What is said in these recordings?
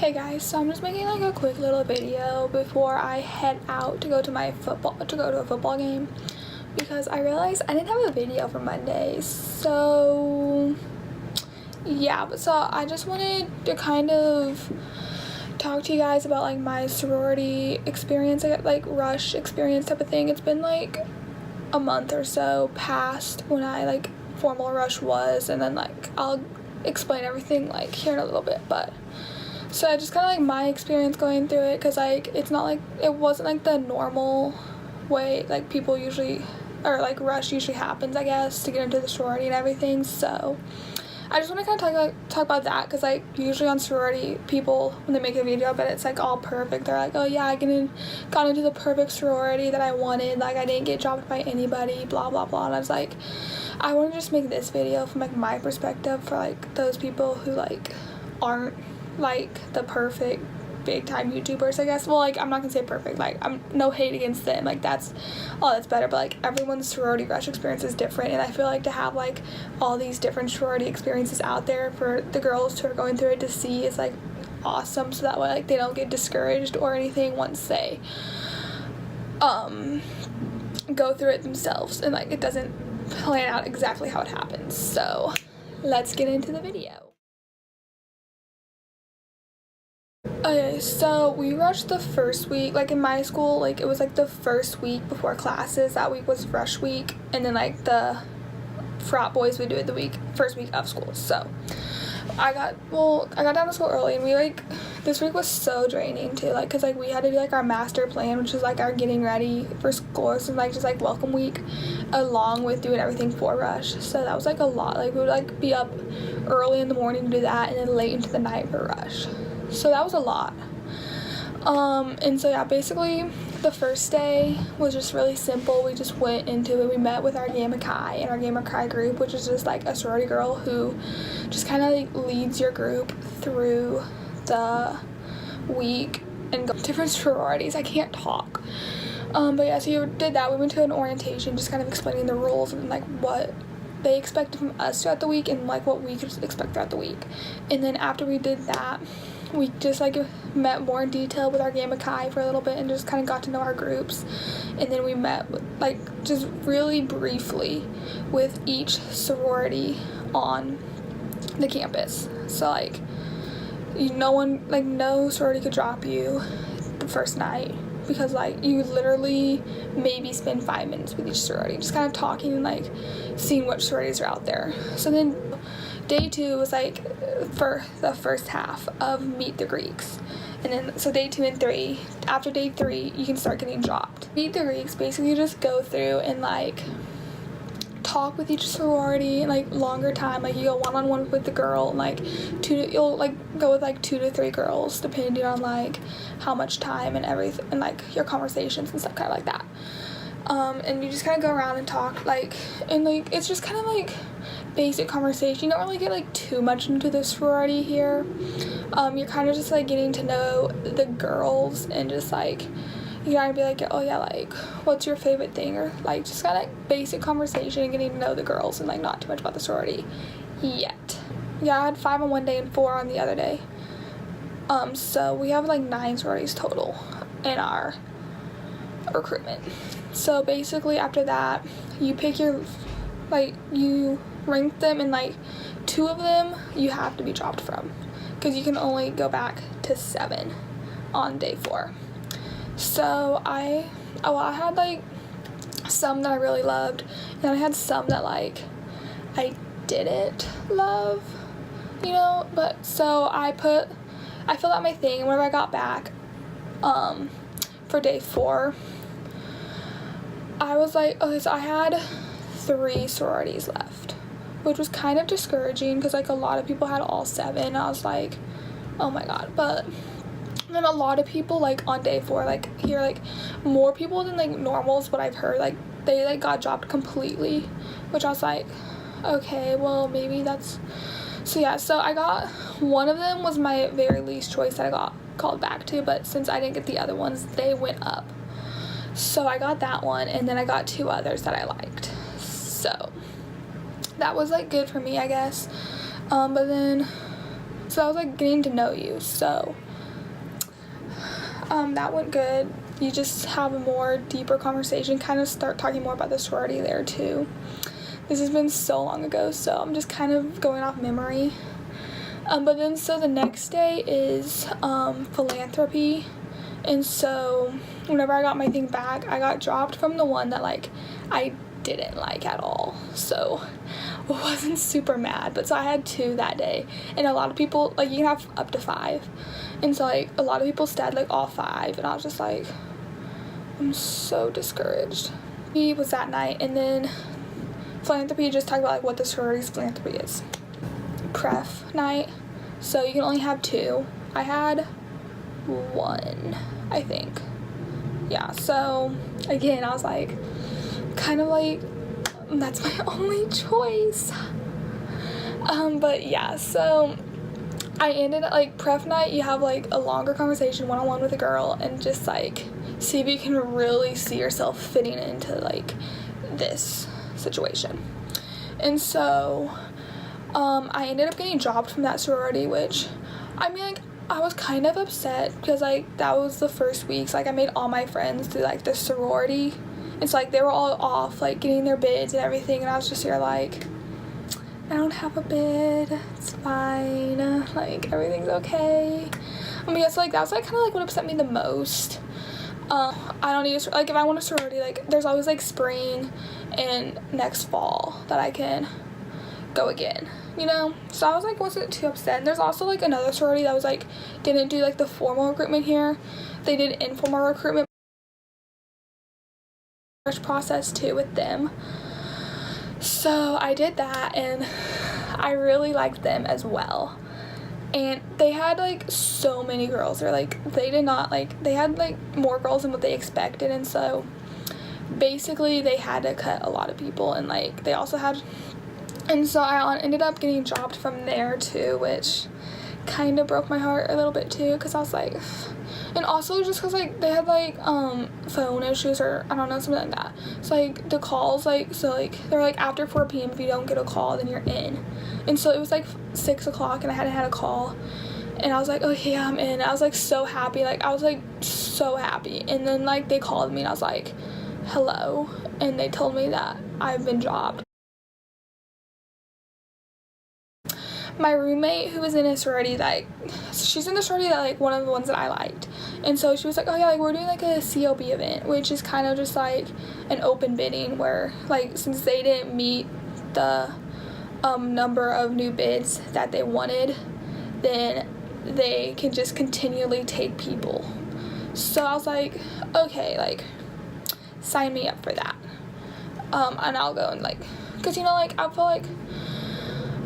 Hey guys, so I'm just making like a quick little video before I head out to go to a football game, because I realized I didn't have a video for Monday. So yeah, but so I just wanted to kind of talk to you guys about like my sorority experience, like rush experience type of thing. It's been like a month or so past when I like formal rush was, and then like I'll explain everything like here in a little bit. But so I just kind of like my experience going through it, because like it's not like, it wasn't like the normal way like people usually, or like rush usually happens, I guess, to get into the sorority and everything. So I just want to kind of talk about that, because like usually on sorority people, when they make a video about it, it's like all perfect. They're like, oh yeah, I got into the perfect sorority that I wanted, like I didn't get dropped by anybody, blah blah blah. And I was like, I want to just make this video from like my perspective for like those people who like aren't like the perfect big time YouTubers, I guess. Well, like I'm not gonna say perfect, like I'm no hate against them, like that's better, but like everyone's sorority rush experience is different, and I feel like to have like all these different sorority experiences out there for the girls who are going through it to see is like awesome, so that way like they don't get discouraged or anything once they go through it themselves and like it doesn't plan out exactly how it happens. So let's get into the video. Okay, so we rushed the first week, like in my school, like it was like the first week before classes. That week was rush week, and then like the frat boys would do it the first week of school. So I got down to school early, and we like, this week was so draining too, like because like we had to do like our master plan, which is like our getting ready for school, so like just like welcome week along with doing everything for rush. So that was like a lot, like we would like be up early in the morning to do that, and then late into the night for rush. So that was a lot. And so yeah, basically the first day was just really simple. We just went into it. We met with our Gamma Chi and our Gamma Chi group, which is just like a sorority girl who just kind of like leads your group through the week and go to different sororities. I can't talk. But yeah, so you did that. We went to an orientation, just kind of explaining the rules and like what they expected from us throughout the week and like what we could expect throughout the week. And then after we did that, we just like met more in detail with our Gamma Chi for a little bit and just kind of got to know our groups. And then we met with, like just really briefly with each sorority on the campus. So like no sorority could drop you the first night, because like you literally maybe spend 5 minutes with each sorority, just kind of talking and like seeing which sororities are out there. So then day 2 was like for the first half of Meet the Greeks. And then so day 2 and 3, after day 3 you can start getting dropped. Meet the Greeks, basically you just go through and like talk with each sorority like longer time, like you go one-on-one with the girl, and like you'll like go with like 2 to 3 girls depending on like how much time and everything, and like your conversations and stuff, kind of like that. And you just kind of go around and talk, like, and like it's just kind of like basic conversation. You don't really get like too much into the sorority here. You're kind of just like getting to know the girls, and just like you gotta be like, oh yeah, like what's your favorite thing, or like just kind of like basic conversation and getting to know the girls, and like not too much about the sorority yet. Yeah, I had 5 on one day and 4 on the other day. So we have like 9 sororities total in our recruitment. So basically after that, you pick your, like you rank them, and like 2 of them you have to be dropped from, because you can only go back to 7 on day 4. So I had like some that I really loved, and I had some that like I didn't love, you know. But so I filled out my thing, and whenever I got back for day 4, I was like, okay, so I had 3 sororities left, which was kind of discouraging, because like a lot of people had all 7. I was like, oh my god. But then a lot of people like on day 4, like here, like more people than like normal is what I've heard, like they like got dropped completely, which I was like, okay, well maybe that's, so yeah. So I got, one of them was my very least choice that I got called back to, but since I didn't get the other ones, they went up. So I got that one, and then I got 2 others that I liked. So that was like good for me, I guess. But then, so I was like getting to know you. So that went good. You just have a more deeper conversation, kind of start talking more about the sorority there too. This has been so long ago, so I'm just kind of going off memory. But then, so the next day is philanthropy, and so whenever I got my thing back, I got dropped from the one that, like, I didn't like at all, so I wasn't super mad. But so I had 2 that day, and a lot of people, like, you can have up to 5, and so, like, a lot of people said, like, all 5, and I was just like, I'm so discouraged. He was that night, and then philanthropy just talked about, like, what the sorority's philanthropy is. Pref night, so you can only have 2. I had 1, I think. Yeah, so again, I was like, kind of like, that's my only choice. But yeah, so I ended up, like, pref night, you have, like, a longer conversation one-on-one with a girl and just, like, see if you can really see yourself fitting into, like, this situation. And so I ended up getting dropped from that sorority, which, I mean, like, I was kind of upset because, like, that was the first week. So, like, I made all my friends through, like, the sorority. And so, like, they were all off, like, getting their bids and everything. And I was just here, like, I don't have a bid. It's fine. Like, everything's okay. I mean, it's, like, that was, like, kind of, like, what upset me the most. I don't need a, like, if I want a sorority, like, there's always, like, spring and next fall that I can go again, you know? So I was, like, wasn't too upset. And there's also, like, another sorority that was, like, didn't do, like, the formal recruitment here. They did informal recruitment process too with them. So I did that, and I really liked them as well. And they had, like, so many girls. They're, like, they did not, like, they had, like, more girls than what they expected. And so basically they had to cut a lot of people, and, like, they also had, and so I ended up getting dropped from there too, which kind of broke my heart a little bit too, because I was like, and also just because, like, they had, like, phone issues, or I don't know, something like that. So, like, the calls, like, so, like, they're, like, after 4 p.m. if you don't get a call, then you're in. And so it was, like, 6 o'clock, and I hadn't had a call, and I was like, okay, I'm in. I was, like, so happy. Like, I was, like, so happy. And then, like, they called me, and I was like, hello, and they told me that I've been dropped. My roommate, who was in a sorority, like, she's in the sorority that, like, one of the ones that I liked, and so she was like, oh yeah, like, we're doing, like, a COB event, which is kind of just, like, an open bidding where, like, since they didn't meet the number of new bids that they wanted, then they can just continually take people. So I was like, okay, like, sign me up for that, and I'll go and, like, because, you know, like, I feel like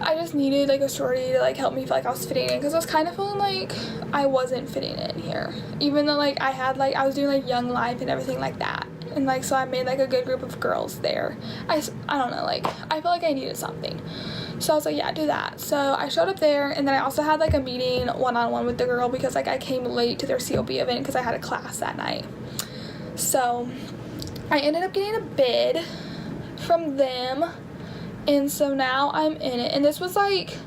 I just needed, like, a sorority to, like, help me feel like I was fitting in, because I was kind of feeling like I wasn't fitting in here, even though, like, I had, like, I was doing, like, Young Life and everything like that, and, like, so I made, like, a good group of girls there. I don't know, like, I felt like I needed something, so I was like, yeah, do that. So I showed up there, and then I also had, like, a meeting one-on-one with the girl, because, like, I came late to their COB event because I had a class that night. So I ended up getting a bid from them, and so now I'm in it, and this was, like,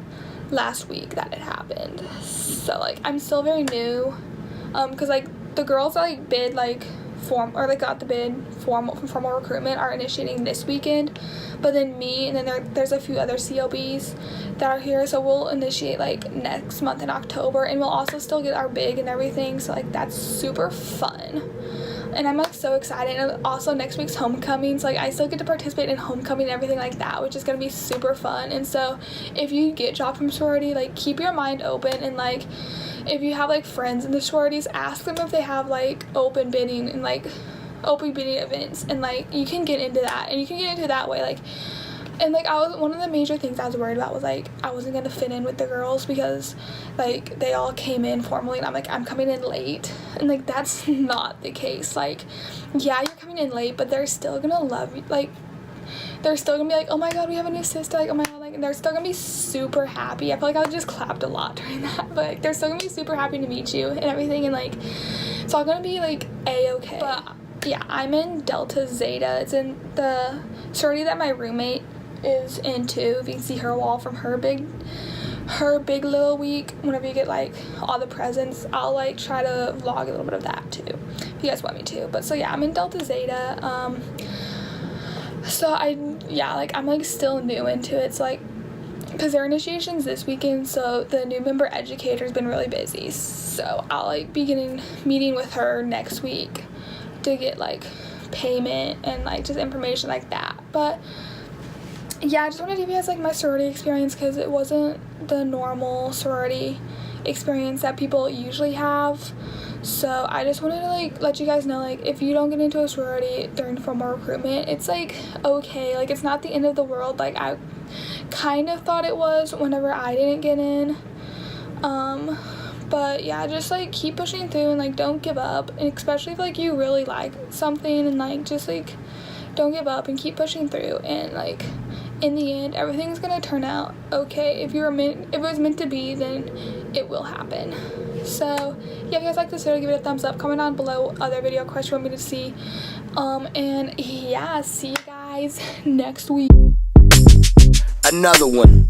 last week that it happened, so, like, I'm still very new, because, like, the girls that, like, bid, like, got the bid from formal recruitment are initiating this weekend, but then me, and then there's a few other COBs that are here, so we'll initiate, like, next month in October, and we'll also still get our big and everything, so, like, that's super fun. And I'm, like, so excited. And also next week's homecoming, so, like, I still get to participate in homecoming and everything like that, which is going to be super fun. And so if you get dropped from sorority, like, keep your mind open, and, like, if you have, like, friends in the sororities, ask them if they have, like, open bidding and, like, open bidding events, and, like, you can get into that, and you can get into that way, like, and, like, one of the major things I was worried about was, like, I wasn't going to fit in with the girls because, like, they all came in formally, and I'm like, I'm coming in late, and, like, that's not the case. Like, yeah, you're coming in late, but they're still going to love you, like, they're still going to be like, oh my god, we have a new sister, like, oh my god, like, and they're still going to be super happy. I feel like I just clapped a lot during that, but, like, they're still going to be super happy to meet you and everything, and, like, it's all going to be, like, A-okay. But, yeah, I'm in Delta Zeta. It's in the sorority that my roommate is into. If you can see her wall from her her big little week, whenever you get like all the presents, I'll like try to vlog a little bit of that too, if you guys want me to. But so yeah, I'm in Delta Zeta. So I'm like still new into it. It's like, because their initiation's this weekend, so the new member educator's been really busy. So I'll like be meeting with her next week to get like payment and like just information like that. But yeah, I just wanted to give you guys like my sorority experience, because it wasn't the normal sorority experience that people usually have. So I just wanted to like let you guys know, like, if you don't get into a sorority during formal recruitment, it's like okay, like it's not the end of the world. Like I kind of thought it was whenever I didn't get in. But yeah, just like keep pushing through and like don't give up, and especially if like you really like something, and like just like don't give up and keep pushing through, and like in the end everything's gonna turn out okay. If it was meant to be, then it will happen. So yeah, if you guys like this video, give it a thumbs up, comment down below other video questions you want me to see, and yeah, see you guys next week. Another one.